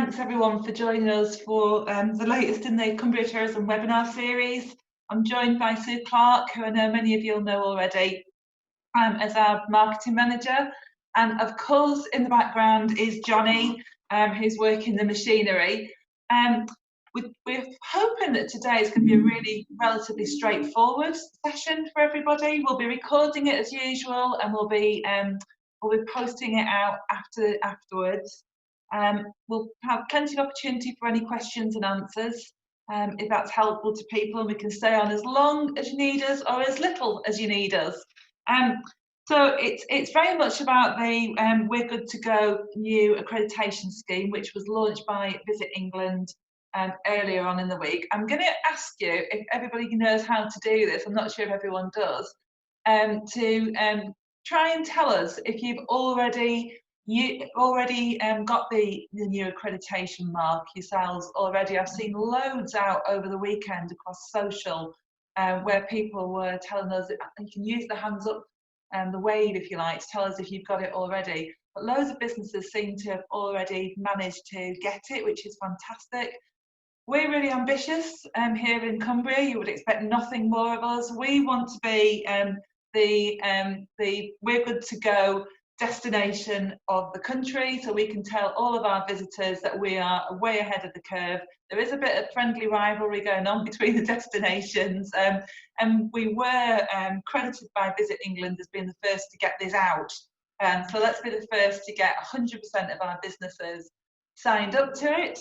thanks everyone for joining us for the latest in the Cumbria Tourism webinar series. I'm joined by Sue Clarke, who I know many of you will know already, as our marketing manager. And of course, in the background is Johnny, who's working the machinery. We're hoping that today is going to be a really relatively straightforward session for everybody. We'll be recording it as usual, and we'll be posting it out afterwards. We'll have plenty of opportunity for any questions and answers, if that's helpful to people, and we can stay on as long as you need us or as little as you need us. So it's very much about the We're Good to Go new accreditation scheme, which was launched by Visit England earlier on in the week. I'm going to ask you, if everybody knows how to do this, I'm not sure if everyone does, to try and tell us if you've already got the new accreditation mark yourselves already. I've seen loads out over the weekend across social where people were telling us that you can use the hands up and the wave, if you like, to tell us if you've got it already. But loads of businesses seem to have already managed to get it, which is fantastic. We're really ambitious here in Cumbria. You would expect nothing more of us. We want to be the We're Good to Go destination of the country, so we can tell all of our visitors that we are way ahead of the curve. There is a bit of friendly rivalry going on between the destinations, and we were credited by Visit England as being the first to get this out. So let's be the first to get 100% of our businesses signed up to it.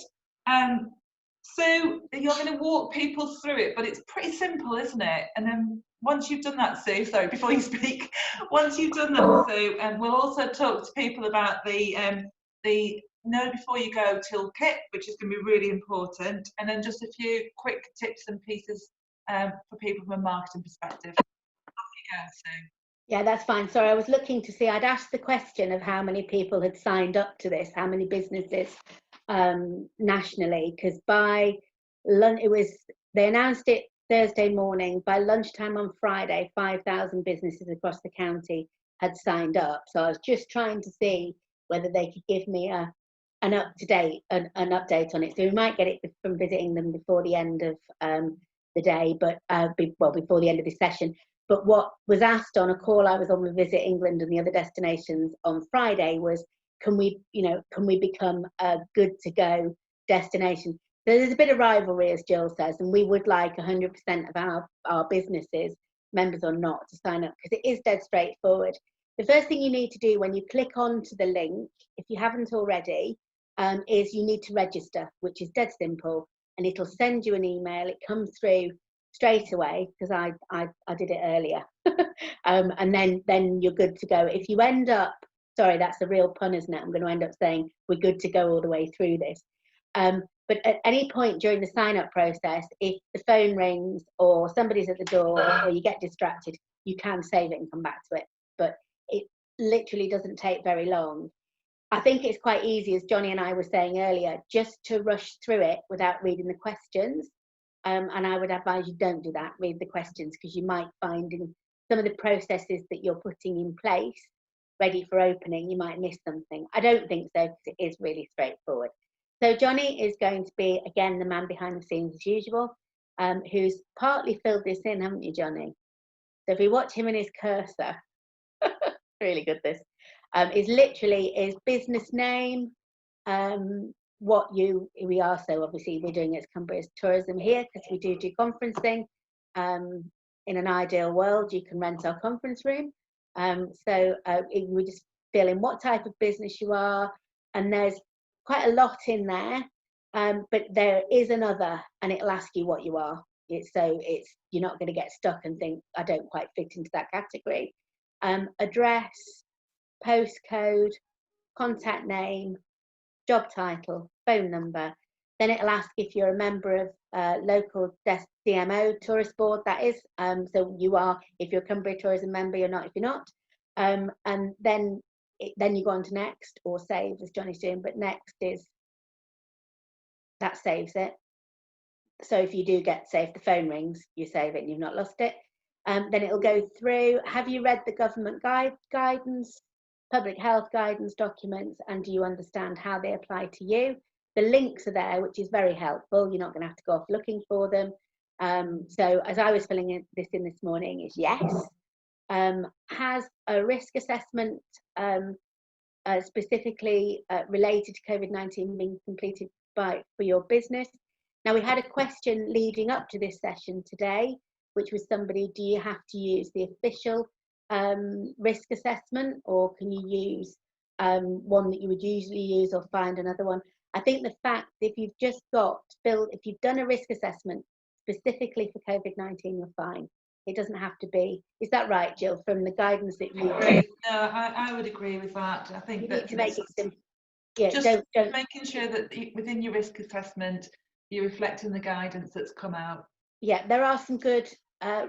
So you're going to walk people through it, but it's pretty simple, isn't it? And then once you've done that, Sue, sorry, before you speak, once you've done that, Sue, we'll also talk to people about the Know Before You Go toolkit, which is going to be really important, and then just a few quick tips and pieces for people from a marketing perspective. Off you go, Sue. Yeah, that's fine. Sorry, I was looking to see, I'd asked the question of how many people had signed up to this, how many businesses nationally, because by lunch, they announced it Thursday morning. By lunchtime on Friday, 5,000 businesses across the county had signed up. So I was just trying to see whether they could give me an update on it. So we might get it from visiting them before the end of the day, but before the end of this session. But what was asked on a call I was on with Visit England and the other destinations on Friday was, can we become a good to go destination? So there's a bit of rivalry, as Gill says, and we would like 100% of our businesses, members or not, to sign up, because it is dead straightforward. The first thing you need to do when you click onto the link, if you haven't already, is you need to register, which is dead simple, and it'll send you an email. It comes through straight away, because I did it earlier, and then you're good to go. If you end up, sorry, that's a real pun, isn't it? I'm going to end up saying we're good to go all the way through this. But at any point during the sign-up process, if the phone rings or somebody's at the door or you get distracted, you can save it and come back to it. But it literally doesn't take very long. I think it's quite easy, as Johnny and I were saying earlier, just to rush through it without reading the questions. And I would advise you don't do that, read the questions, because you might find in some of the processes that you're putting in place, ready for opening, you might miss something. I don't think so, because it is really straightforward. So Johnny is going to be, again, the man behind the scenes as usual, who's partly filled this in, haven't you, Johnny? So if we watch him and his cursor, really good this, is literally his business name, we are, so obviously we're doing it as Cumbria's Tourism here, because we do conferencing. In an ideal world, you can rent our conference room. We just fill in what type of business you are, and there's quite a lot in there, but there is another, and it'll ask you what you are. You're not going to get stuck and think, I don't quite fit into that category. Address, postcode, contact name, job title, phone number. Then it'll ask if you're a member of local DMO tourist board, that is. So you are, if you're a Cumbria Tourism member, you're not if you're not. And then you go on to next, or save, as Johnny's doing, but next is, that saves it. So if you do say if the phone rings, you save it and you've not lost it. Then it'll go through, have you read the government guidance, public health guidance documents, and do you understand how they apply to you? The links are there, which is very helpful. You're not going to have to go off looking for them. So as I was filling this in this morning, is yes. Has a risk assessment specifically related to COVID-19 been completed for your business? Now, we had a question leading up to this session today, which was somebody, do you have to use the official risk assessment, or can you use one that you would usually use, or find another one? I think the fact if you've just if you've done a risk assessment specifically for COVID-19, you're fine. It doesn't have to be. Is that right, Gill, from the guidance that you... No, I would agree with that. I think that to make it simple. Yeah, just making sure that within your risk assessment, you're reflecting the guidance that's come out. Yeah, there are some good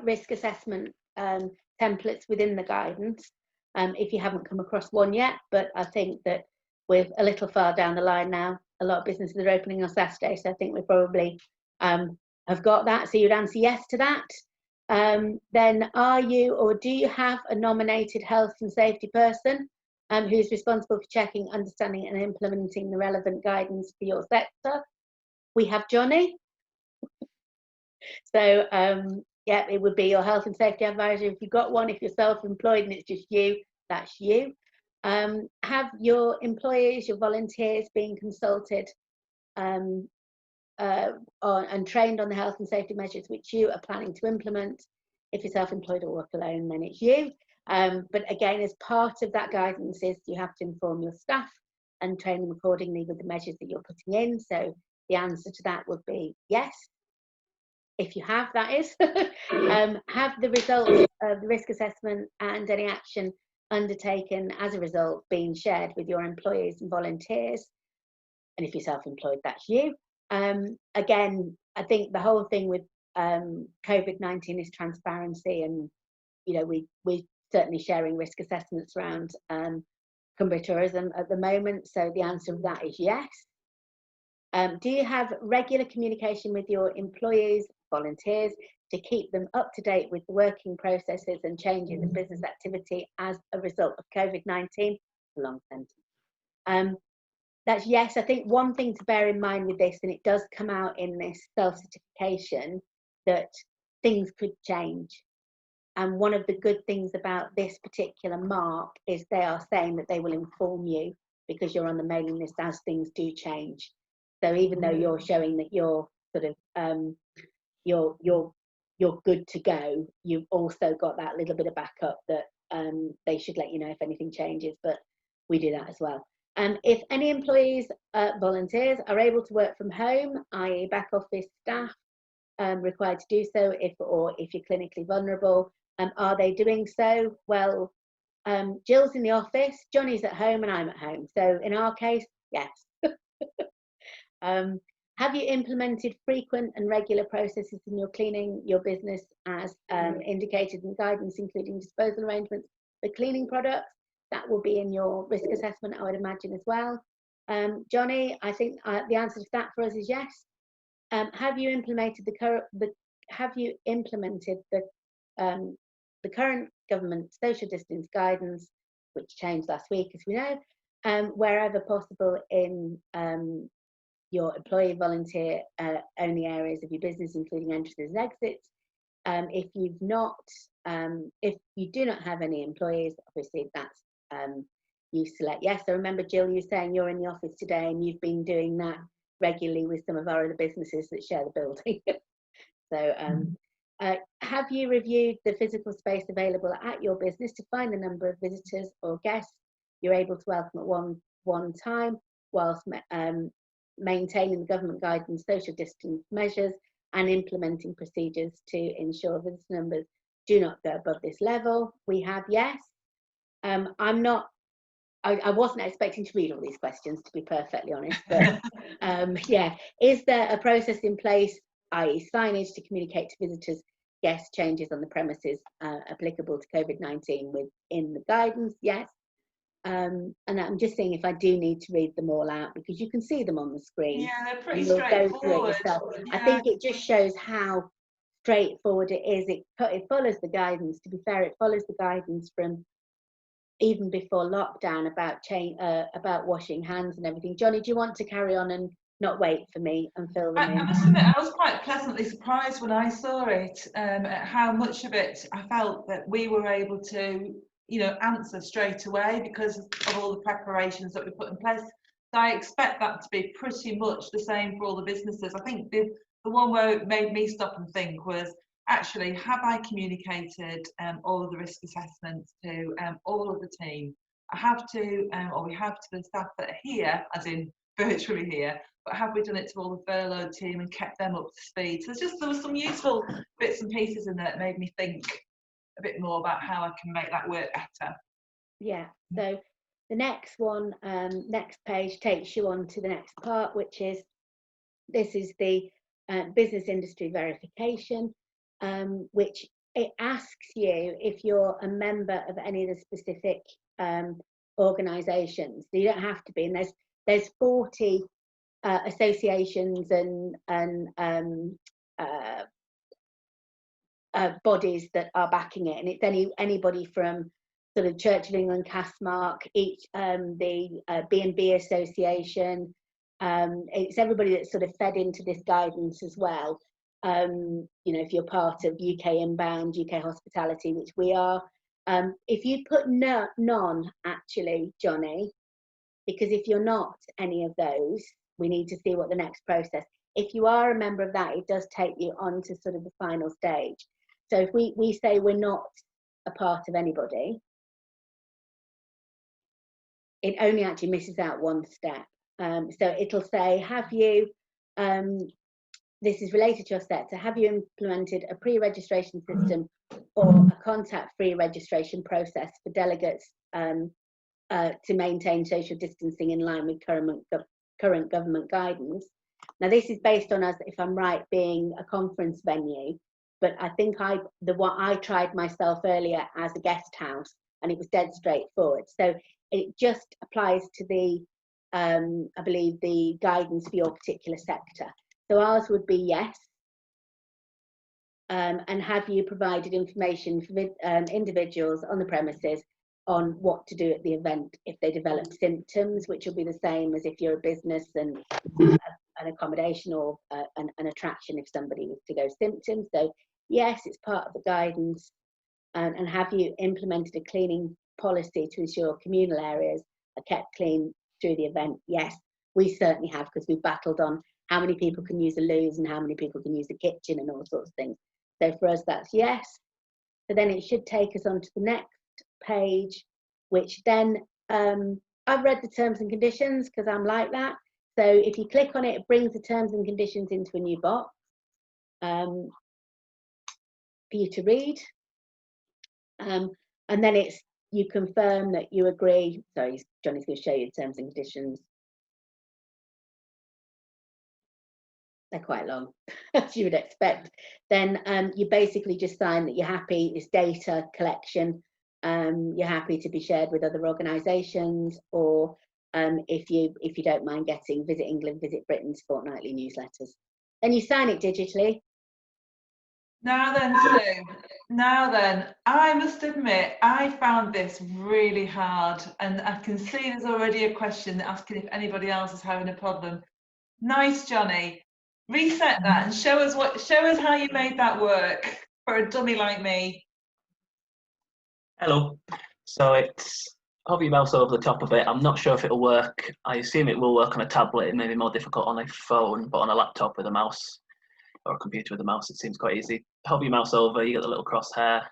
risk assessment templates within the guidance, if you haven't come across one yet, but I think that we're a little far down the line now. A lot of businesses are opening on Saturday, so I think we probably have got that. So you'd answer yes to that. Then are you, or do you have a nominated health and safety person who's responsible for checking, understanding and implementing the relevant guidance for your sector? We have Johnny. So yeah, it would be your health and safety advisor if you've got one. If you're self-employed and it's just you, that's you. Have your employees, your volunteers been consulted and trained on the health and safety measures which you are planning to implement? If you're self-employed or work alone, then it's you. But again, as part of that guidance is you have to inform your staff and train them accordingly with the measures that you're putting in. So the answer to that would be yes. If you have, that is. Have the results of the risk assessment and any action undertaken as a result been shared with your employees and volunteers? And if you're self-employed, that's you. Again, I think the whole thing with COVID-19 is transparency, and you know, we're certainly sharing risk assessments around Cumbria tourism at the moment. So the answer to that is yes. Do you have regular communication with your employees, volunteers, to keep them up to date with the working processes and changes in business activity as a result of COVID-19? Long sentence. That's yes. I think one thing to bear in mind with this, and it does come out in this self-certification, that things could change. And one of the good things about this particular mark is they are saying that they will inform you because you're on the mailing list as things do change. So even though you're showing that you're sort of you're good to go, you've also got that little bit of backup that they should let you know if anything changes. But we do that as well. If any employees, volunteers are able to work from home, i.e. back office staff required to do so, if you're clinically vulnerable, are they doing so? Well, Jill's in the office, Johnny's at home, and I'm at home. So in our case, yes. Have you implemented frequent and regular processes in your cleaning your business as indicated in guidance, including disposal arrangements for cleaning products? That will be in your risk assessment, I would imagine, as well. Johnny, I think the answer to that for us is yes. Have you implemented the current government social distance guidance, which changed last week, as we know, wherever possible in your employee volunteer only areas of your business, including entrances and exits? If you've not, if you do not have any employees, obviously that's you select yes. So remember, Gill, you're saying you're in the office today and you've been doing that regularly with some of our other businesses that share the building. So have you reviewed the physical space available at your business to find the number of visitors or guests you're able to welcome at one time, whilst maintaining the government guidance, social distance measures, and implementing procedures to ensure visitor numbers do not go above this level? We have yes. I wasn't expecting to read all these questions, to be perfectly honest, but yeah, is there a process in place, i.e. signage, to communicate to visitors guest changes on the premises applicable to COVID-19 within the guidance? Yes. And I'm just seeing if I do need to read them all out, because you can see them on the screen. Yeah, they're pretty and you'll straightforward. go through it yourself. Yeah. I think it just shows how straightforward it is. It follows the guidance. To be fair, it follows the guidance from even before lockdown about washing hands and everything. Johnny, do you want to carry on and not wait for me and fill them I in. must admit, I was quite pleasantly surprised when I saw it, at how much of it I felt that we were able to, answer straight away because of all the preparations that we put in place. So I expect that to be pretty much the same for all the businesses. I think the one where it made me stop and think was, actually, have I communicated all of the risk assessments to all of the team? I have to, or we have to the staff that are here, as in virtually here, but have we done it to all the furloughed team and kept them up to speed? So there was some useful bits and pieces in there that made me think a bit more about how I can make that work better. Yeah, so the next one, next page takes you on to the next part, which is, this is the business industry verification, which it asks you if you're a member of any of the specific organisations. So you don't have to be, and there's 40 associations and bodies that are backing it, and it's anybody from sort of Church of England, Castmark, the B&B Association. It's everybody that's sort of fed into this guidance as well. If you're part of UK Inbound, UK Hospitality, which we are, if you put none, actually, Johnny, because if you're not any of those, we need to see what the next process. If you are a member of that, it does take you on to sort of the final stage. So if we say we're not a part of anybody, it only actually misses out one step. So it'll say, have you, this is related to your sector, have you implemented a pre-registration system or a contact-free registration process for delegates to maintain social distancing in line with current government guidance? Now, this is based on us, if I'm right, being a conference venue, but I think I tried myself earlier as a guest house, and it was dead straightforward. So it just applies to the, I believe, the guidance for your particular sector. So ours would be yes. And have you provided information for individuals on the premises on what to do at the event if they develop symptoms, which will be the same as if you're a business and an accommodation or an attraction if somebody was to go symptoms. So yes, it's part of the guidance. And have you implemented a cleaning policy to ensure communal areas are kept clean through the event? Yes, we certainly have, because we've battled on how many people can use the loos and how many people can use the kitchen and all sorts of things. So for us, that's yes. So then it should take us on to the next page, which then, I've read the terms and conditions because I'm like that. So if you click on it, it brings the terms and conditions into a new box for you to read. And then you confirm that you agree. Sorry, Johnny's going to show you the terms and conditions. They're quite long, as you would expect. Then you basically just sign that you're happy it's data collection. You're happy to be shared with other organisations, or if you don't mind getting Visit England, Visit Britain's fortnightly newsletters. Then you sign it digitally. Now then, Sue, I must admit, I found this really hard, and I can see there's already a question asking if anybody else is having a problem. Nice, Johnny. Reset that and show us how you made that work for a dummy like me. Hello. So it's hover your mouse over the top of it. I'm not sure if it'll work. I assume it will work on a tablet. It may be more difficult on a phone, but on a laptop with a mouse or a computer with a mouse, it seems quite easy. Hover your mouse over, you get the little crosshair,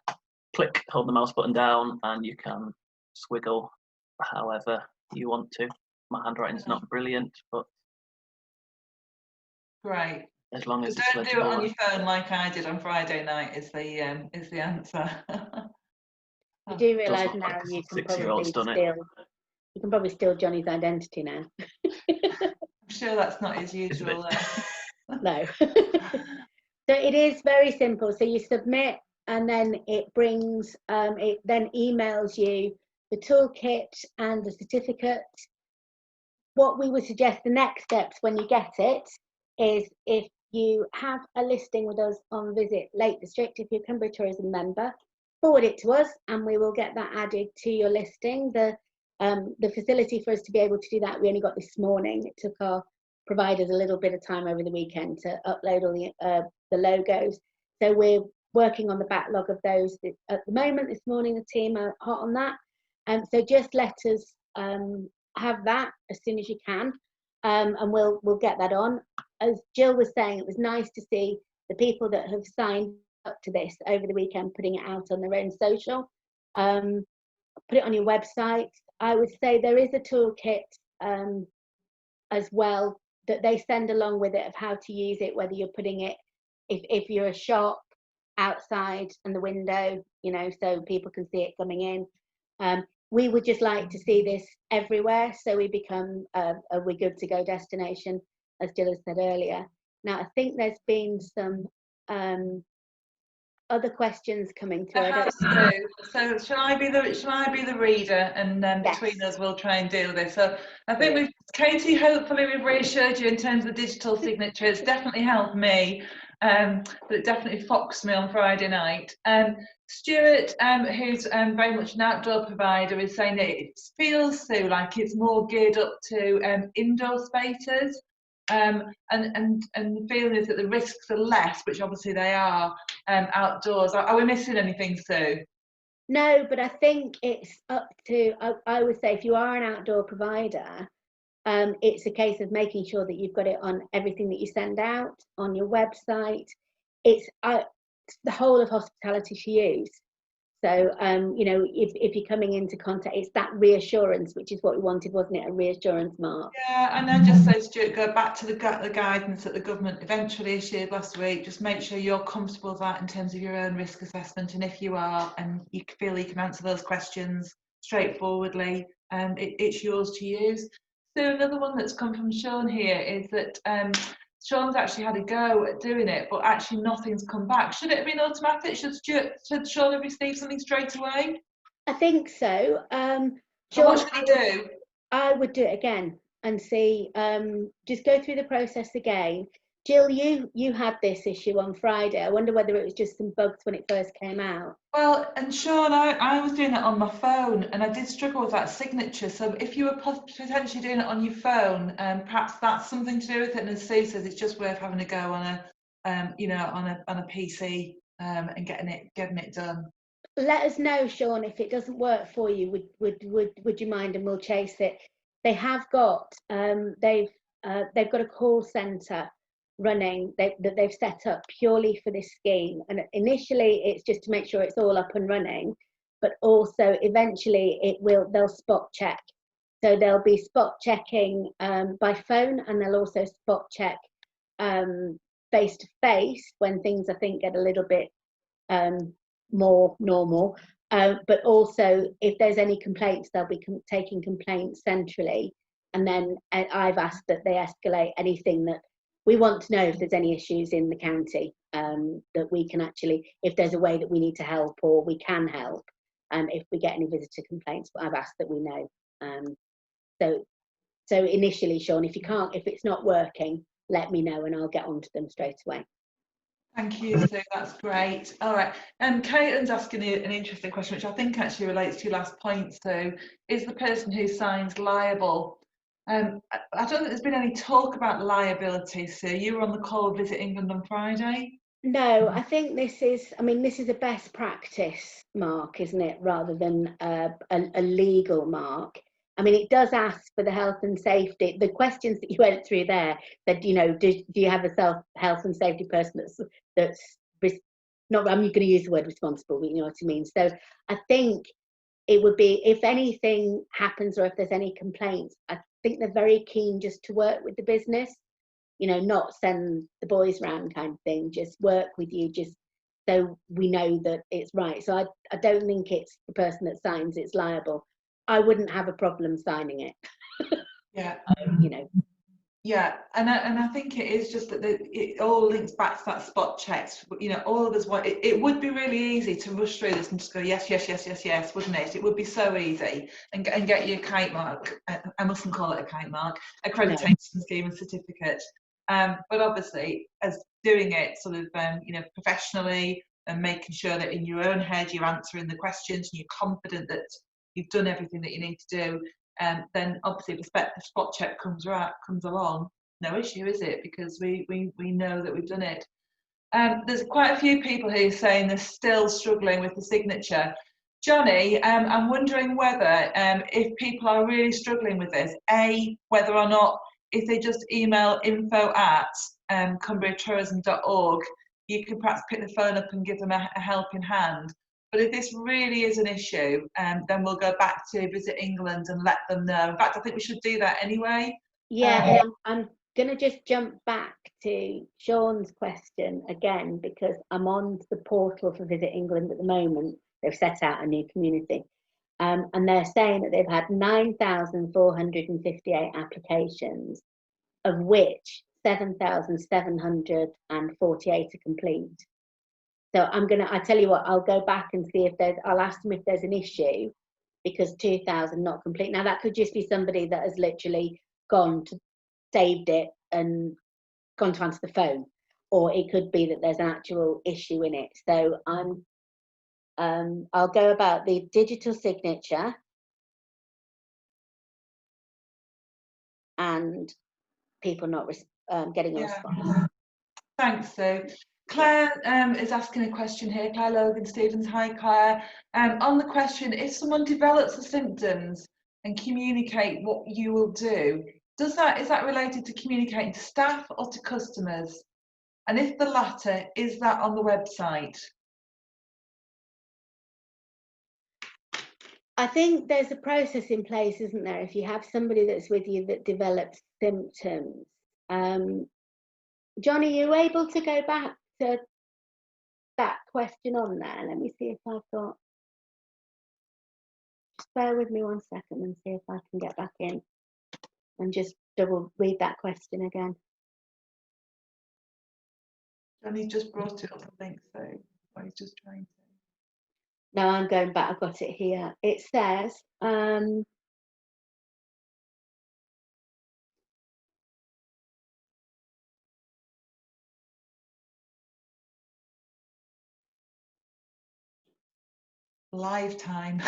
click, hold the mouse button down, and you can squiggle however you want to. My handwriting's not brilliant, but great. As long as Don't it's do it on legible. your phone like I did on Friday night. Is the answer. You do realise Doesn't now like you can six-year-old's probably done it. you can probably steal Johnny's identity now. I'm sure that's not his usual. No. So it is very simple. So you submit, and then it brings, it then emails you the toolkit and the certificate. What we would suggest the next steps when you get it is, if you have a listing with us on Visit Lake District, if you're a Cumbria Tourism member, forward it to us and we will get that added to your listing. The facility for us to be able to do that, we only got this morning. It took our provide us a little bit of time over the weekend to upload all the logos. So we're working on the backlog of those at the moment. This morning the team are hot on that, so just let us have that as soon as you can, and we'll get that on. As Gill was saying, it was nice to see the people that have signed up to this over the weekend putting it out on their own social. Put it on your website. I would say there is a toolkit as well that they send along with it of how to use it, whether you're putting it, if you're a shop, outside and the window, you know, so people can see it coming in. We would just like to see this everywhere, so we become a we're good to go destination, as Gill has said earlier. Now, I think there's been some other questions coming through. So shall I be the reader, and then between us we'll try and deal with this. So I think Katie, hopefully we've reassured you in terms of digital signature. It's definitely helped me, but it definitely foxed me on Friday night. Stuart, who's very much an outdoor provider, is saying that it feels so like it's more geared up to indoor spaces. And the feeling is that the risks are less, which obviously they are, outdoors. Are we missing anything, Sue? No, but I think it's up to, I would say, if you are an outdoor provider, it's a case of making sure that you've got it on everything that you send out, on your website. It's the whole of hospitality to use. So, you know, if you're coming into contact, it's that reassurance, which is what we wanted, wasn't it? A reassurance mark. Yeah, and then just say, Stuart, go back to the guidance that the government eventually issued last week. Just make sure you're comfortable with that in terms of your own risk assessment. And if you are, and you feel you can answer those questions straightforwardly, it's yours to use. So another one that's come from Sean here is that Sean's actually had a go at doing it, but actually nothing's come back. Should it have been automatic? Should Sean have received something straight away? I think so. So what should he do? I would do it again and see, just go through the process again. Gill, you had this issue on Friday. I wonder whether it was just some bugs when it first came out. Well, and Sean, I was doing it on my phone, and I did struggle with that signature. So if you were potentially doing it on your phone, perhaps that's something to do with it. And as Sue says, it's just worth having a go on a, you know, on a PC, and getting it done. Let us know, Sean, if it doesn't work for you. Would you mind, and we'll chase it. They have got they've got a call centre running that they've set up purely for this scheme, and initially it's just to make sure it's all up and running, but also eventually they'll spot check. So they'll be spot checking by phone, and they'll also spot check face to face when things, I think, get a little bit more normal, but also if there's any complaints, they'll be taking complaints centrally, and then I've asked that they escalate anything that we want to know, if there's any issues in the county, that we can actually, if there's a way that we need to help or we can help, if we get any visitor complaints, but I've asked that we know. So initially, Sean, if it's not working, let me know and I'll get onto them straight away. Thank you, Sue. That's great. All right. And Caitlin's asking an interesting question, which I think actually relates to your last point. So, is the person who signs liable? I don't think there's been any talk about liability. So, you were on the call with Visit England on Friday. No, I think this is a best practice mark, isn't it, rather than a legal mark. I mean, it does ask for the health and safety. The questions that you went through there, that, you know, do you have a health and safety person that's not, I'm going to use the word responsible, but you know what I mean. So I think it would be, if anything happens or if there's any complaints, I think they're very keen just to work with the business, you know, not send the boys round kind of thing, just work with you, just so we know that it's right. So I don't think it's the person that signs it's liable. I wouldn't have a problem signing it. Yeah. You know. Yeah, and I think it is just that it all links back to that spot checks. You know, all of us want it would be really easy to rush through this and just go yes, yes, yes, yes, yes, wouldn't it? It would be so easy, and get your kite mark. I mustn't call it a kite mark, accreditation scheme and certificate. But obviously, as doing it sort of you know, professionally, and making sure that in your own head you're answering the questions and you're confident that you've done everything that you need to do. Then obviously the spot check comes along, no issue, is it? Because we know that we've done it. There's quite a few people who are saying they're still struggling with the signature. Johnny, I'm wondering whether if people are really struggling with this, whether or not if they just email info@cumbriatourism.org, you could perhaps pick the phone up and give them a helping hand. But if this really is an issue, then we'll go back to Visit England and let them know. In fact, I think we should do that anyway. Yeah, and I'm going to just jump back to Sean's question again, because I'm on the portal for Visit England at the moment. They've set out a new community. And they're saying that they've had 9,458 applications, of which 7,748 are complete. So I tell you what, I'll go back and see if I'll ask them if there's an issue, because 2,000 not complete. Now that could just be somebody that has literally saved it and gone to answer the phone, or it could be that there's an actual issue in it. So I'll go about the digital signature and people not getting a response. Thanks, Sue. Claire is asking a question here. Claire Logan Stevens. Hi, Claire. On the question, if someone develops the symptoms and communicate what you will do, is that related to communicating to staff or to customers? And if the latter, is that on the website? I think there's a process in place, isn't there? If you have somebody that's with you that develops symptoms. Johnny, are you able to go back to that question on there? Let me see if I've got. Just bear with me 1 second and see if I can get back in and just double read that question again. Johnny just brought it up, I think so. Or he's just trying to. No, I'm going back. I've got it here. It says, live time.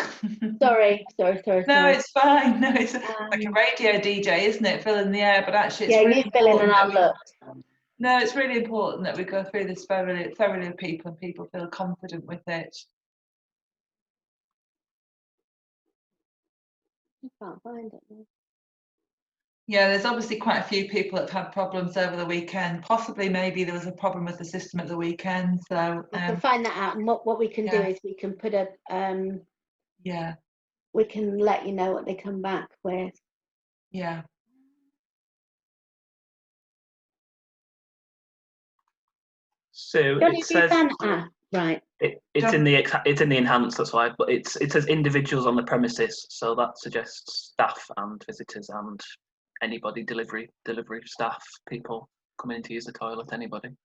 sorry. No, it's fine. No, it's like a radio DJ, isn't it? Filling the air, but actually, it's really you fill in and I'll look. No, it's really important that we go through this thoroughly with people, and people feel confident with it. I can't find it now. Yeah, there's obviously quite a few people that have had problems over the weekend. Possibly, maybe there was a problem with the system at the weekend. So I can find that out, and what we can do is we can put a we can let you know what they come back with. Yeah. So it says right. It's in the enhanced. That's why, but it says individuals on the premises, so that suggests staff and visitors and anybody, delivery staff, people coming in to use the toilet, anybody.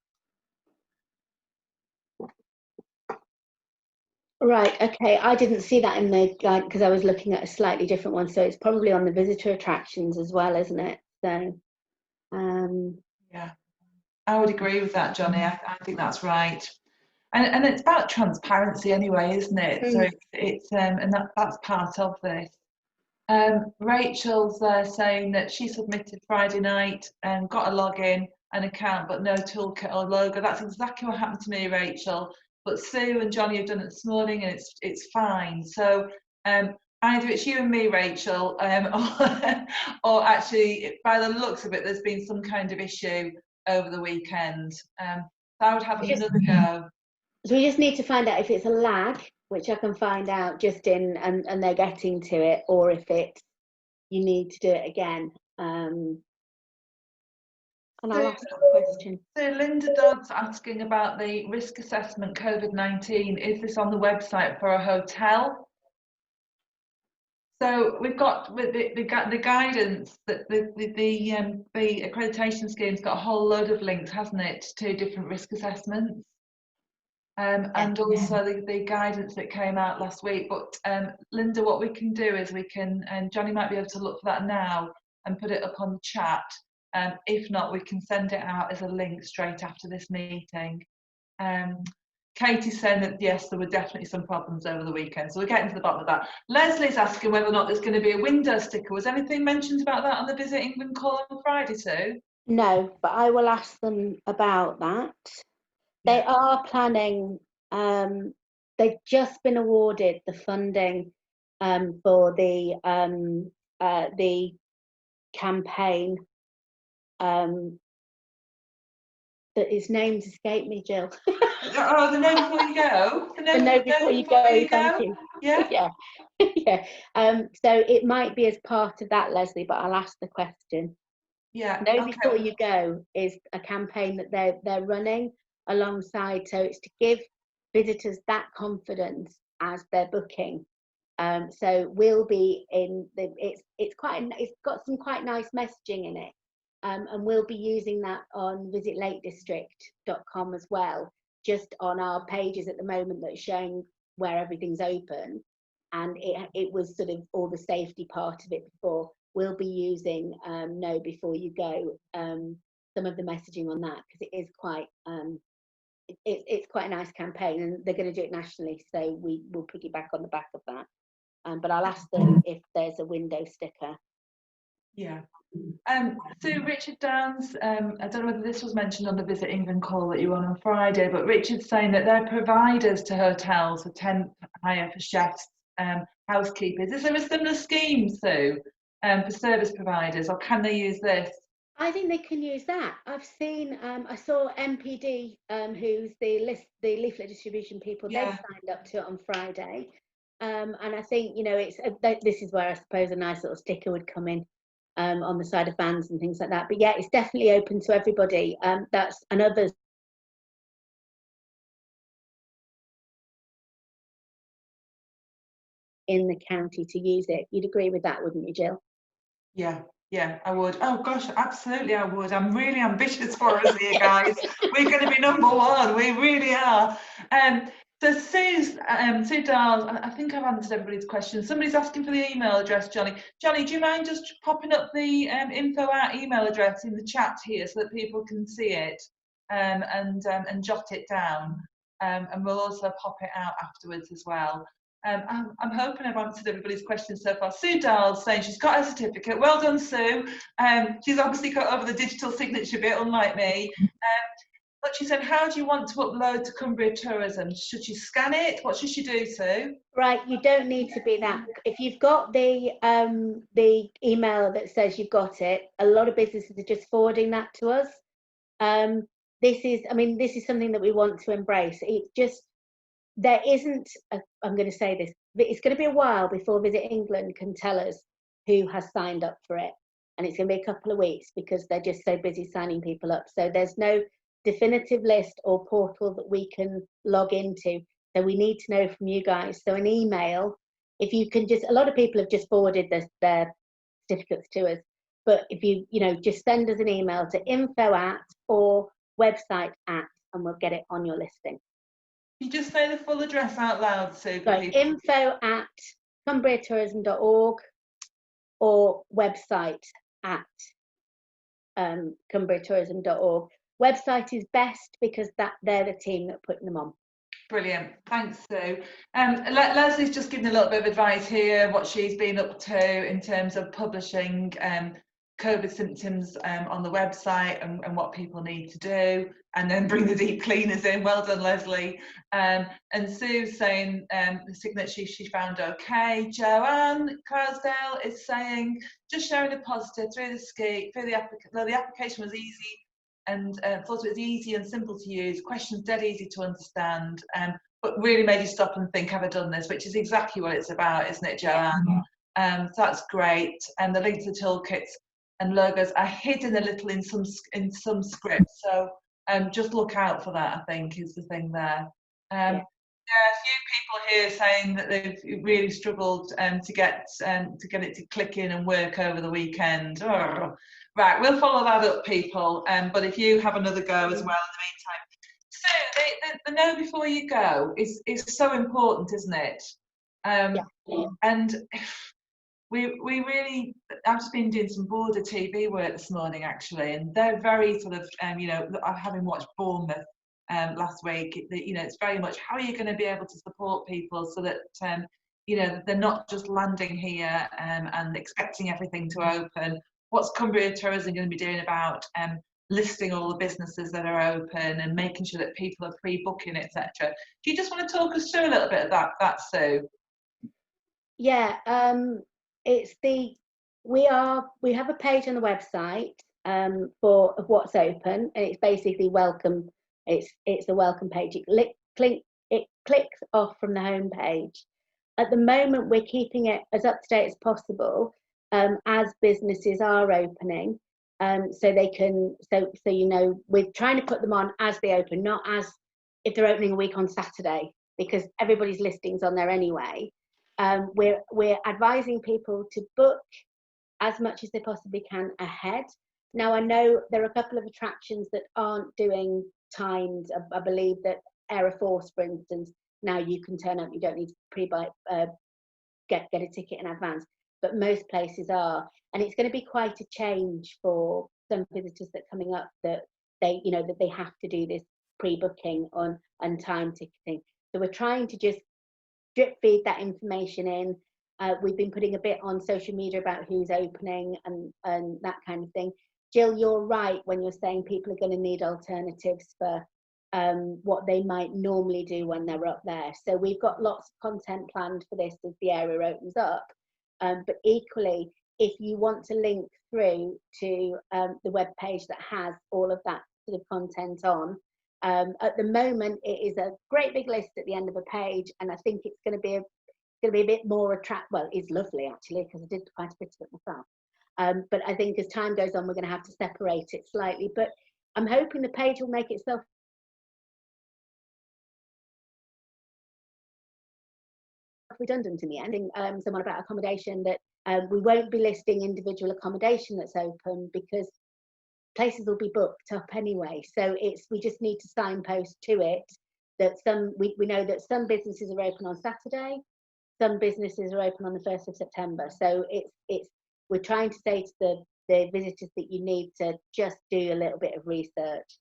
Right, okay, I didn't see that in the guide because I was looking at a slightly different one, so it's probably on the visitor attractions as well, isn't it? So yeah, I would agree with that, Johnny. I think that's right. And it's about transparency anyway, isn't it? So it's and that's part of this. Rachel's saying that she submitted Friday night and got a login, an account, but no toolkit or logo. That's exactly what happened to me, Rachel. But Sue and Johnny have done it this morning, and it's fine. So either it's you and me, Rachel, or actually, by the looks of it, there's been some kind of issue over the weekend. So I would have another go. So we just need to find out if it's a lag, which I can find out just in and they're getting to it, or if it's you need to do it again. And I'll ask that question. So Linda Dodd's asking about the risk assessment COVID-19. Is this on the website for a hotel? So we've got the guidance that the accreditation scheme's got a whole load of links, hasn't it, to different risk assessments. And also the guidance that came out last week. But Linda, what we can do is we can, and Johnny might be able to look for that now and put it up on the chat. If not, we can send it out as a link straight after this meeting. Katie's saying that yes, there were definitely some problems over the weekend. So we're getting to the bottom of that. Leslie's asking whether or not there's going to be a window sticker. Was anything mentioned about that on the Visit England call on Friday too? No, but I will ask them about that. They are planning, they've just been awarded the funding for the campaign that his name's escaped me, Jill. Oh, the Know Before You Go. The Know Before You Go, thank you. Yeah. Yeah. Yeah. So it might be as part of that, Leslie, but I'll ask the question. Yeah. Know Okay. Before You Go is a campaign that they're running alongside, so it's to give visitors that confidence as they're booking. So we'll be in the, it's got some quite nice messaging in it, and we'll be using that on visitlakedistrict.com as well, just on our pages at the moment that's showing where everything's open, and it was sort of all the safety part of it before. We'll be using Know Before You Go, some of the messaging on that, because it is quite it's quite a nice campaign, and they're going to do it nationally, so we will piggyback on the back of that. But I'll ask them if there's a window sticker. Yeah. So Richard Downs, I don't know whether this was mentioned on the Visit England call that you were on Friday, but Richard's saying that they're providers to hotels for temp hire for chefs, housekeepers. Is there a similar scheme, Sue, for service providers, or can they use this? I think they can use that. I've seen, I saw MPD, who's the leaflet distribution people, Yeah. they've signed up to it on Friday. And I think, it's this is where I suppose a nice little sticker would come in on the side of vans and things like that. But yeah, it's definitely open to everybody. That's another in the county to use it. You'd agree with that, wouldn't you, Jill? Yeah, I would. Oh gosh, absolutely I would. I'm really ambitious for us here, guys. We're going to be #1. We really are. So Sue Darls, I think I've answered everybody's questions. Somebody's asking for the email address, Johnny. Johnny, do you mind just popping up the info at email address in the chat here so that people can see it and jot it down? And we'll also pop it out afterwards as well. I'm hoping I've answered everybody's questions so far. Sue Darls saying she's got her certificate. Well done, Sue. She's obviously got over the digital signature bit, unlike me. But she said, how do you want to upload to Cumbria Tourism? Should she scan it? What should she do, Sue? Right, you don't need to be that. If you've got the email that says you've got it, a lot of businesses are just forwarding that to us. This is something that we want to embrace. It just, there isn't, I'm going to say this, it's going to be a while before Visit England can tell us who has signed up for it. And it's going to be a couple of weeks because they're just so busy signing people up. So there's no definitive list or portal that we can log into. So we need to know from you guys. So an email, if you can just, a lot of people have just forwarded their certificates to us. But if you just send us an email to info@ or website@ and we'll get it on your listing. You just say the full address out loud, Sue. So info@cumbriatourism.org or website@ cumbriatourism.org. Website is best because they're the team that are putting them on. Brilliant, thanks, Sue. Leslie's just given a little bit of advice here, what she's been up to in terms of publishing COVID symptoms on the website and what people need to do, and then bring the deep cleaners in. Well done, Leslie. And Sue's saying the signature she found okay. Joanne Crosdale is saying just sharing a positive through the application was easy and thought it was easy and simple to use, questions dead easy to understand, but really made you stop and think, have I done this? Which is exactly what it's about, isn't it, Joanne? So that's great. And the link to the toolkits and logos are hidden a little in some scripts, so just look out for that, I think, is the thing there. There are a few people here saying that they've really struggled to get it to click in and work over the weekend. Oh. Right, we'll follow that up, people. But if you have another go as well in the meantime. So the know before you go is so important, isn't it? And we really, I've just been doing some border TV work this morning actually, and they're very sort of having watched Bournemouth last week, it's very much how are you going to be able to support people so that they're not just landing here and expecting everything to open. what's Cumbria Tourism going to be doing about listing all the businesses that are open and making sure that people are pre-booking, etc. Do you just want to talk us through a little bit of that, Sue? Yeah, we have a page on the website for what's open, and it's basically welcome. It's a welcome page. It clicks off from the home page. At the moment, we're keeping it as up to date as possible as businesses are opening, so they can. So you know, we're trying to put them on as they open, not as if they're opening a week on Saturday, because everybody's listings on there anyway. We're advising people to book as much as they possibly can ahead. Now, I know there are a couple of attractions that aren't doing timed. I believe that Air Force, for instance, now you can turn up, you don't need to pre-buy, get a ticket in advance, but most places are. And it's going to be quite a change for some visitors that are coming up, that they have to do this pre-booking and time ticketing. So we're trying to just drip feed that information in. We've been putting a bit on social media about who's opening and that kind of thing. Gill, you're right when you're saying people are going to need alternatives for what they might normally do when they're up there. So we've got lots of content planned for this as the area opens up. But equally, if you want to link through to the web page that has all of that sort of content on, at the moment it is a great big list at the end of a page, and I think it's going to be a bit more well, it's lovely actually, because I did quite a bit of it myself. But I think as time goes on, we're going to have to separate it slightly. But I'm hoping the page will make itself redundant in the end. Someone about accommodation, that we won't be listing individual accommodation that's open, because places will be booked up anyway. So we just need to signpost to it that we know that some businesses are open on Saturday, some businesses are open on the 1st of September. So we're trying to say to the visitors that you need to just do a little bit of research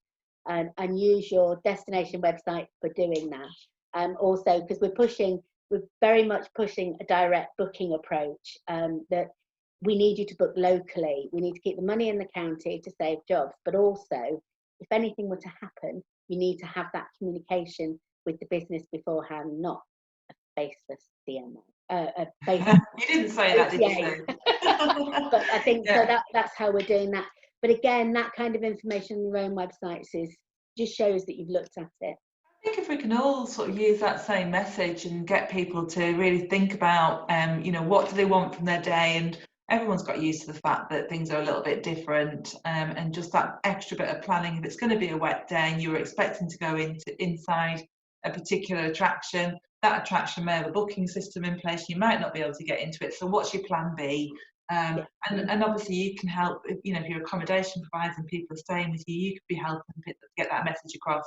and use your destination website for doing that. Also, because we're very much pushing a direct booking approach, that we need you to book locally. We need to keep the money in the county to save jobs, but also, if anything were to happen, you need to have that communication with the business beforehand, not a faceless DMO. You didn't say that, did you? But I think so that's how we're doing that. But again, that kind of information on your own websites just shows that you've looked at it. I think if we can all sort of use that same message and get people to really think about, what do they want from their day, and everyone's got used to the fact that things are a little bit different, and just that extra bit of planning. If it's going to be a wet day and you're expecting to go inside a particular attraction, that attraction may have a booking system in place. You might not be able to get into it. So what's your plan B? And obviously you can help, if your accommodation provides and people are staying with you, you could be helping get that message across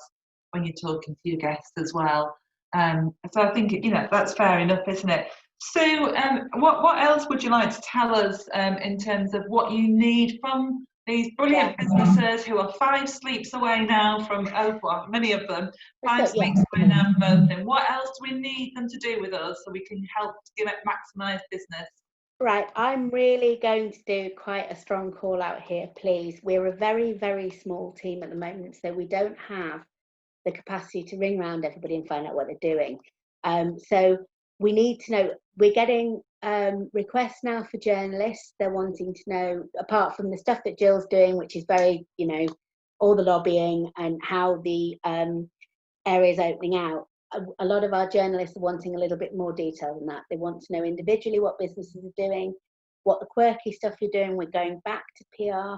when you're talking to your guests as well. So I think that's fair enough, isn't it? So what else would you like to tell us in terms of what you need from these brilliant businesses who are 5 sleeps away now from many of them 5 sleeps away now from opening? What else do we need them to do with us so we can help to maximise business? Right, I'm really going to do quite a strong call out here, please. We're a very, very small team at the moment, so we don't have the capacity to ring around everybody and find out what they're doing. So we need to know. We're getting requests now for journalists. They're wanting to know, apart from the stuff that Gill's doing, which is very, all the lobbying and how the area is opening out. A lot of our journalists are wanting a little bit more detail than that. They want to know individually what businesses are doing, what the quirky stuff you're doing. We're going back to PR.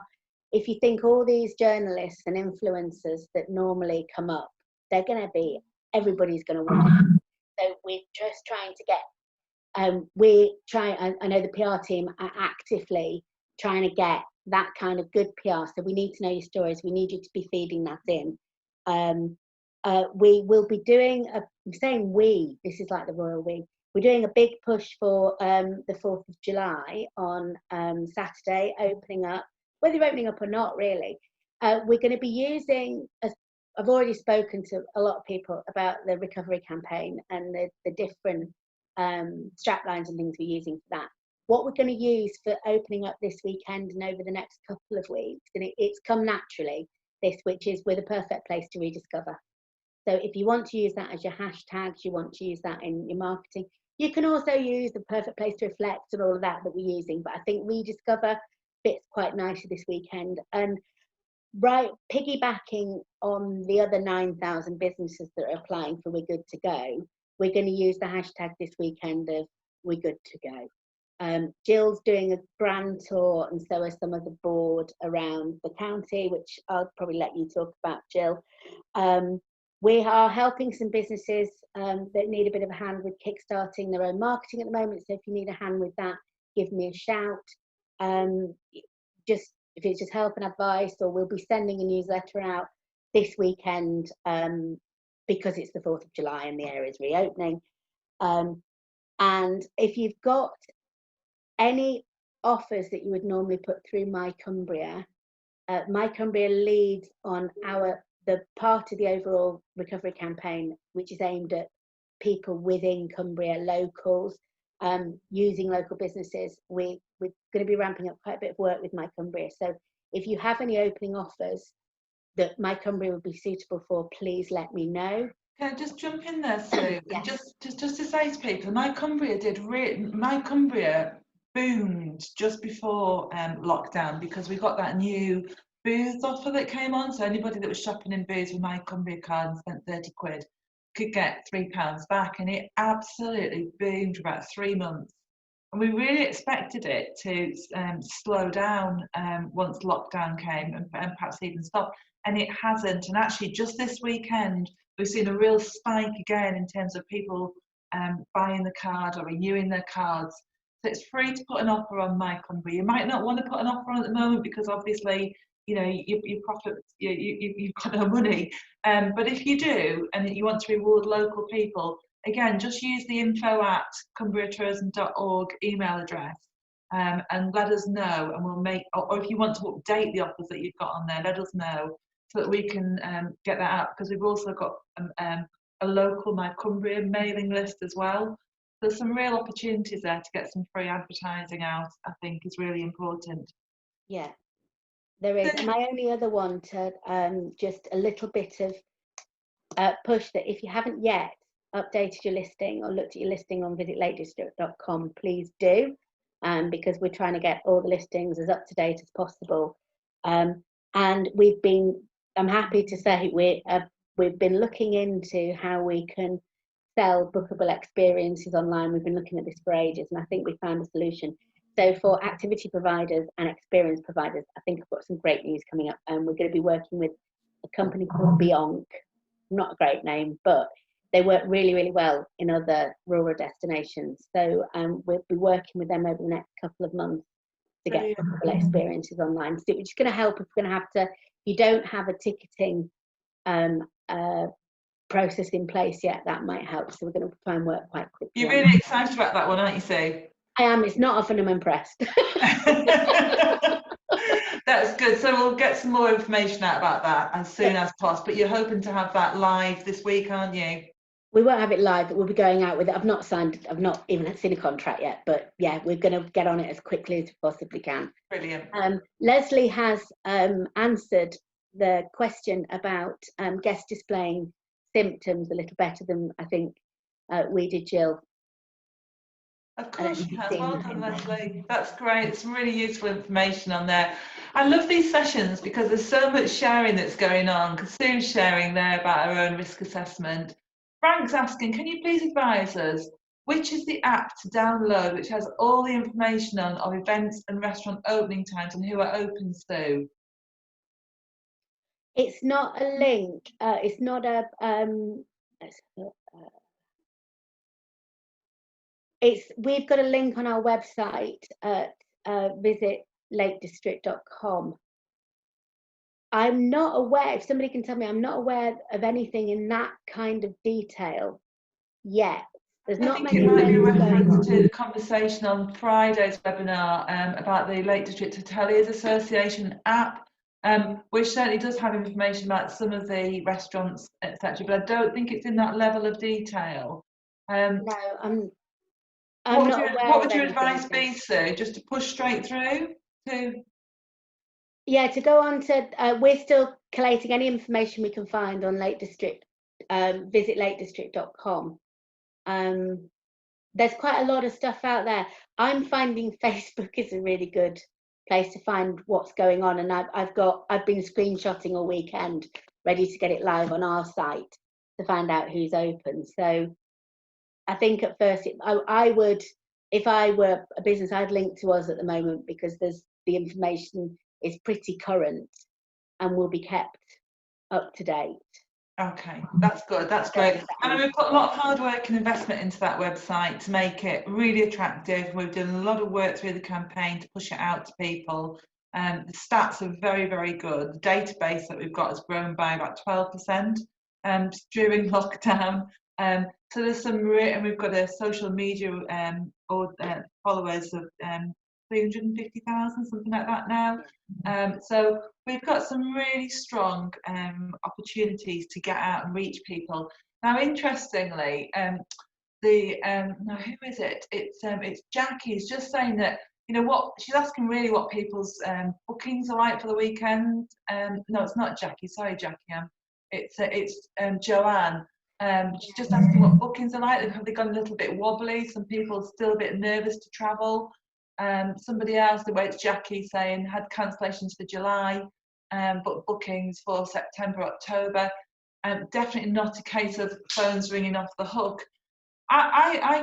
If you think all these journalists and influencers that normally come up, everybody's going to want it. So we're just trying to get, I know the PR team are actively trying to get that kind of good PR. So we need to know your stories. We need you to be feeding that in. We will be doing, I'm saying this is like the royal we. We're doing a big push for the 4th of July on Saturday, opening up, whether you're opening up or not, really. We're going to be using, I've already spoken to a lot of people about the recovery campaign and the different strap lines and things we're using for that. what we're going to use for opening up this weekend and over the next couple of weeks, and it's come naturally, this, which is we're the perfect place to rediscover. So if you want to use that as your hashtags, you want to use that in your marketing, you can also use the perfect place to reflect and all of that we're using. But I think rediscover fits quite nicely this weekend. And right, piggybacking on the other 9,000 businesses that are applying for We're Good to Go, we're going to use the hashtag this weekend of We're Good to Go. Gill's doing a grand tour, and so are some of the board around the county, which I'll probably let you talk about, Gill. We are helping some businesses that need a bit of a hand with kickstarting their own marketing at the moment. So if you need a hand with that, give me a shout. Just if it's just help and advice, or we'll be sending a newsletter out this weekend because it's the 4th of July and the area is reopening. And if you've got any offers that you would normally put through My Cumbria, My Cumbria leads on the part of the overall recovery campaign, which is aimed at people within Cumbria, locals, using local businesses. We're going to be ramping up quite a bit of work with My Cumbria. So if you have any opening offers that My Cumbria would be suitable for, please let me know. Can I just jump in there, Sue? Yes. Just to say to people, My Cumbria boomed just before lockdown, because we got that new booths offer that came on. So anybody that was shopping in booths with My Cumbria card and spent 30 quid could get £3 back, and it absolutely boomed for about 3 months. And we really expected it to slow down once lockdown came, and perhaps even stop, and it hasn't. And actually just this weekend we've seen a real spike again in terms of people buying the card or renewing their cards. So it's free to put an offer on My Cumbria. You might not want to put an offer on at the moment because obviously, you know, you profit, you've got no money. But if you do, and you want to reward local people, again, just use the info@cumbriatourism.org email address and let us know, and we'll make, or if you want to update the offers that you've got on there, let us know so that we can get that out, because we've also got a local My Cumbria mailing list as well. There's some real opportunities there to get some free advertising out, I think is really important. Yeah, there is. My only other one to just a little bit of push, that if you haven't yet updated your listing or looked at your listing on visitlakedistrict.com, please do, because we're trying to get all the listings as up to date as possible. And I'm happy to say we've been looking into how we can sell bookable experiences online. We've been looking at this for ages, and I think we found a solution. So for activity providers and experience providers, I think I've got some great news coming up, and we're going to be working with a company called Beyonc. Not a great name, but they work really, really well in other rural destinations. So we'll be working with them over the next couple of months to get bookable experiences online. So it's going to help if we're going to have to, if you don't have a ticketing process in place yet, that might help. So we're going to try and work quite quickly. You're really excited about that one, aren't you, Sue? I am. It's not often I'm impressed. That's good. So we'll get some more information out about that as soon as possible. But you're hoping to have that live this week, aren't you? We won't have it live, but we'll be going out with it. I've not even seen a contract yet, but yeah, we're going to get on it as quickly as we possibly can. Brilliant. Leslie has answered the question about guests displaying symptoms a little better than I think we did, Gill. Of course she has. Well done, Leslie. That's great. Some really useful information on there. I love these sessions because there's so much sharing that's going on. Because Sue's sharing there about her own risk assessment. Frank's asking, can you please advise us which is the app to download which has all the information on of events and restaurant opening times and who are open, Sue? It's not a link. It's not a. We've got a link on our website at visitlakedistrict.com. I'm not aware, if somebody can tell me, I'm not aware of anything in that kind of detail yet. There's not many events going on. Reference to the conversation on Friday's webinar about the Lake District Hoteliers Association app, which certainly does have information about some of the restaurants, etc. But I don't think it's in that level of detail. No, I'm not aware What of would your anything, advice so- be, Sue? Just to push straight through to? Yeah, to go on to, we're still collating any information we can find on Lake District, visit lakedistrict.com. There's quite a lot of stuff out there. I'm finding Facebook is a really good place to find what's going on, and I've been screenshotting all weekend, ready to get it live on our site to find out who's open. So I think at first I would, if I were a business, I'd link to us at the moment, because the information is pretty current and will be kept up to date. Okay, that's good. That's great. I mean, we've put a lot of hard work and investment into that website to make it really attractive. We've done a lot of work through the campaign to push it out to people. The stats are very, very good. The database that we've got has grown by about 12% during lockdown. So there's some, and we've got a social media followers of 350,000, something like that now. So we've got some really strong opportunities to get out and reach people. Now, interestingly, now who is it? It's Jackie's just saying that, you know what, she's asking really what people's bookings are like for the weekend. No, it's not Jackie. Sorry, Jackie. It's Joanne. She's just asking what bookings are like. Have they gone a little bit wobbly? Some people are still a bit nervous to travel. Somebody else, the way it's Jackie, saying had cancellations for July, but bookings for September, October. Definitely not a case of phones ringing off the hook. I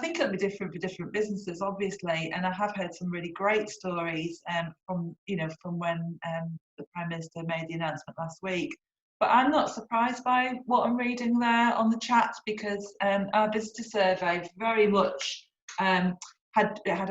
think it'll be different for different businesses, obviously, and I have heard some really great stories from when the Prime Minister made the announcement last week. But I'm not surprised by what I'm reading there on the chat, because our visitor survey very much had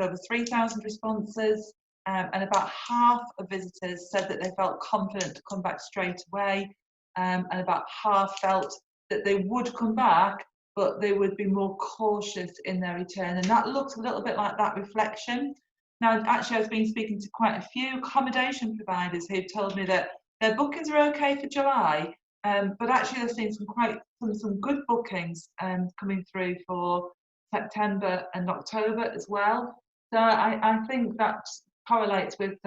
over 3,000 responses, and about half of visitors said that they felt confident to come back straight away, and about half felt that they would come back, but they would be more cautious in their return. And that looks a little bit like that reflection. Now, actually, I've been speaking to quite a few accommodation providers who've told me that their bookings are okay for July, but actually they're seeing some good bookings coming through for September and October as well. So I think that correlates with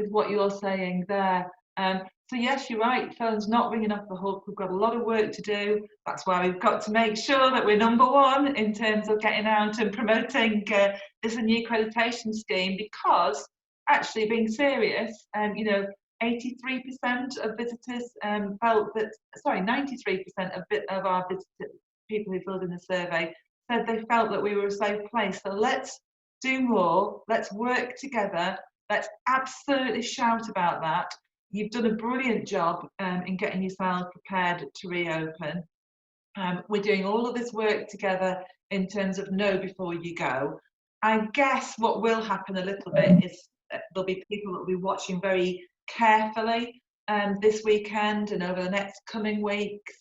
what you're saying there. So yes, you're right, phone's not ringing off the hook. We've got a lot of work to do. That's why we've got to make sure that we're number one in terms of getting out and promoting this new accreditation scheme, because actually, being serious, 83% of visitors felt that, sorry, 93% of our visitors, people who filled in the survey, said they felt that we were a safe place. So let's do more, let's work together, let's absolutely shout about that. You've done a brilliant job in getting yourselves prepared to reopen. We're doing all of this work together in terms of know before you go. I guess what will happen a little bit is there'll be people that will be watching very carefully this weekend and over the next coming weeks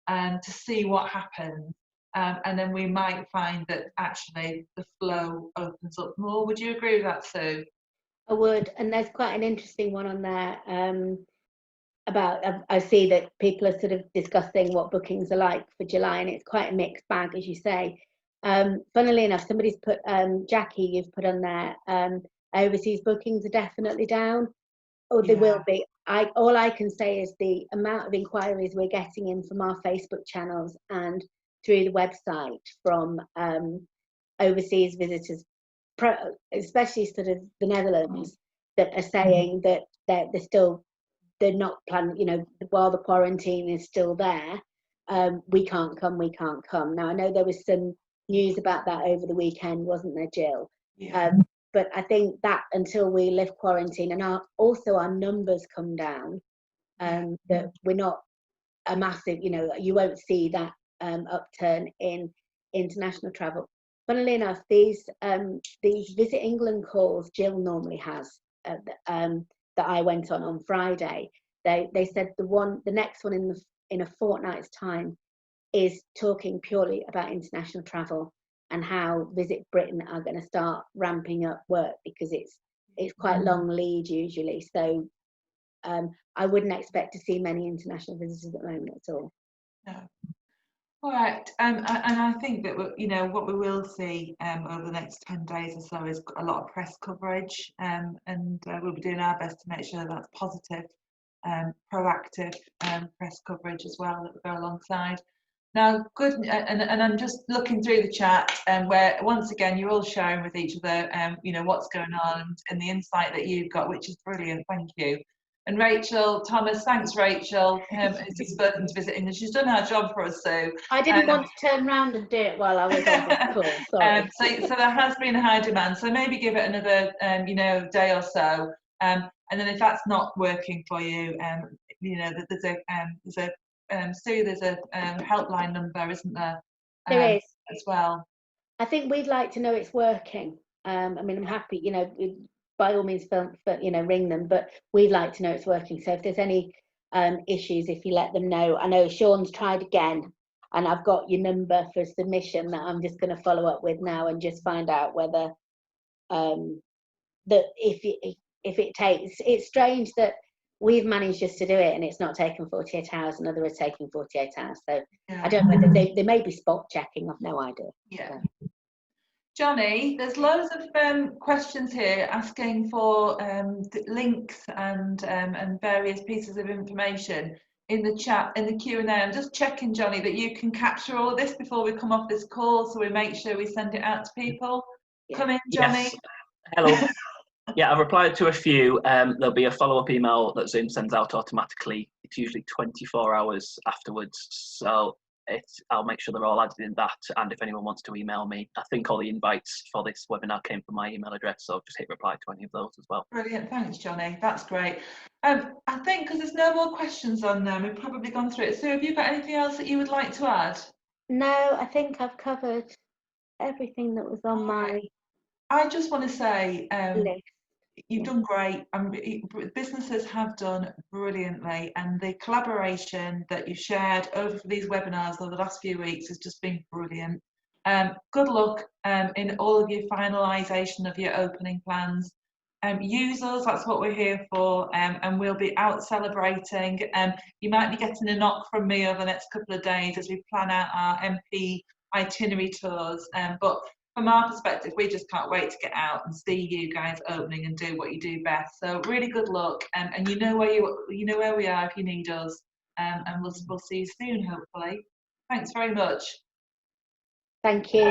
to see what happens. And then we might find that actually the flow opens up more. Would you agree with that, Sue? I would, and there's quite an interesting one on there about, I see that people are sort of discussing what bookings are like for July, and it's quite a mixed bag, as you say. Funnily enough, somebody's put, Jackie, you've put on there, overseas bookings are definitely down, or they will be. All I can say is the amount of inquiries we're getting in from our Facebook channels and through the website from overseas visitors, especially sort of the Netherlands, that are saying that they're not planning, while the quarantine is still there, we can't come. Now, I know there was some news about that over the weekend, wasn't there, Gill? Yeah. But I think that until we lift quarantine and also our numbers come down, that we're not a massive, you won't see that upturn in international travel. Funnily enough, these Visit England calls Gill normally has that I went on Friday. They said the next one in a fortnight's time is talking purely about international travel and how Visit Britain are going to start ramping up work, because it's quite long lead usually. So I wouldn't expect to see many international visitors at the moment at all. No. All right, and I think that what we will see over the next 10 days or so is a lot of press coverage, and we'll be doing our best to make sure that's positive, proactive press coverage as well that will go alongside. Now, good, and I'm just looking through the chat, where once again you're all sharing with each other, what's going on and the insight that you've got, which is brilliant. Thank you. And Rachel Thomas, thanks Rachel, who's just spoken to visiting, and she's done her job for us, Sue. I didn't want to turn around and do it while I was on the call. Sorry. So there has been a high demand. So maybe give it another, day or so, and then if that's not working for you, there's a Sue, there's a helpline number, isn't there? There is as well. I think we'd like to know it's working. I mean, I'm happy, by all means, ring them, but we'd like to know it's working. So if there's any issues, if you let them know. I know Sean's tried again, and I've got your number for submission that I'm just going to follow up with now and just find out whether that if it takes. It's strange that we've managed just to do it and it's not taken 48 hours and others are taking 48 hours. So yeah. I don't know whether they may be spot checking. I've no idea. Yeah. So. Johnny, there's loads of questions here asking for links and various pieces of information in the chat, in the Q&A. I'm just checking, Johnny, that you can capture all of this before we come off this call, so we make sure we send it out to people. Yeah. Come in, Johnny. Yes. Hello. Yeah, I've replied to a few. There'll be a follow-up email that Zoom sends out automatically. It's usually 24 hours afterwards, so I'll make sure they're all added in that. And if anyone wants to email me, I think all the invites for this webinar came from my email address, so just hit reply to any of those as well. Brilliant, thanks, Johnny. That's great. I think because there's no more questions on them, we've probably gone through it. So have you got anything else that you would like to add? No, I think I've covered everything that was on my. I just want to say, list. You've done great. Businesses have done brilliantly, and the collaboration that you've shared over these webinars over the last few weeks has just been brilliant. Good luck in all of your finalisation of your opening plans. Use us, that's what we're here for, and we'll be out celebrating. You might be getting a knock from me over the next couple of days as we plan out our MP itinerary tours, but from our perspective, we just can't wait to get out and see you guys opening and do what you do best. So really good luck, and you know where we are if you need us, and we'll see you soon, hopefully. Thanks very much. Thank you.